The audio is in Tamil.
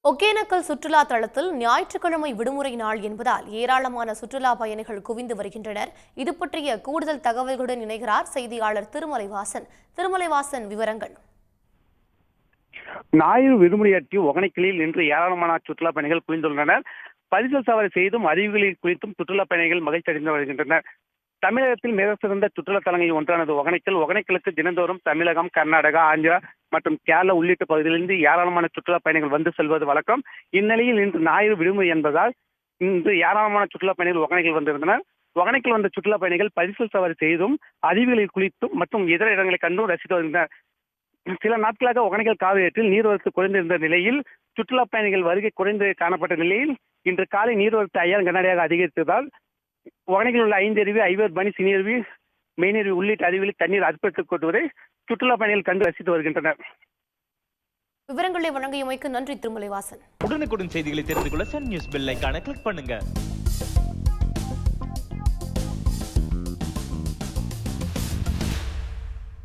ஒகேனக்கல் சுற்றுலா தளத்தில் ஞாயிற்றுக்கிழமை விடுமுறை நாள் என்பதால் ஏராளமான சுற்றுலா பயணிகள் குவிந்து வருகின்றனர். இது பற்றிய கூடுதல் தகவல்களுடன் இணைகிறார் செய்தியாளர் திருமலைவாசன். திருமலைவாசன், விவரங்கள். ஞாயிறு விடுமுறையொட்டி ஒகேனக்கலில் இன்று ஏராளமான சுற்றுலா பயணிகள் குவிந்துள்ளனர். பரிசல் சவாரி செய்தும் அருவிகளில் குளித்தும் சுற்றுலா பயணிகள் மகிழ்ச்சி அடைந்து வருகின்றனர். தமிழகத்தில் மிக சிறந்த சுற்றுலா தலங்களில் ஒன்றானது ஒகேனக்கல். ஒகேனக்கலுக்கு தினந்தோறும் தமிழகம், கர்நாடகா, ஆந்திரா மற்றும் கேரளா உள்ளிட்ட பகுதிகளிலிருந்து ஏராளமான சுற்றுலா பயணிகள் வந்து செல்வது வழக்கம். இந்நிலையில் இன்று ஞாயிறு விடுமுறை என்பதால் இன்று ஏராளமான சுற்றுலா பயணிகள் ஒகேனக்கல் வந்திருந்தனர். ஒகேனக்கல் வந்த சுற்றுலா பயணிகள் பரிசல் சவாரி செய்தும் அருவிகளில் குளித்தும் மற்றும் இதர இடங்களை கண்டும் ரசித்து வருகின்றனர். சில நாட்களாக ஒகேனக்கல் காவிரியில் நீர்வரத்து குறைந்திருந்த நிலையில் சுற்றுலா பயணிகள் வருகை குறைந்து காணப்பட்ட நிலையில் இன்று காலை நீர்வரத்து 5000 கனஅடியாக அதிகரித்ததால் ஒகேனக்கலில் உள்ள 5 அருவி, ஐவர் பனி, சினியருவி, மெயினருவி உள்ளிட்ட அருவிகளில் தண்ணீர் அற்புதத்துக் கொண்டுவரை சுற்றுலா பயணிகள் கண்டு ரசித்து வருகின்றனர். விவரங்களை வழங்கியமைக்கு நன்றி திருமலைவாசன். உடனுக்குடன் செய்திகளை தெரிந்து கொள்ள சன் நியூஸ் பெல் ஐகானை கிளிக் பண்ணுங்க.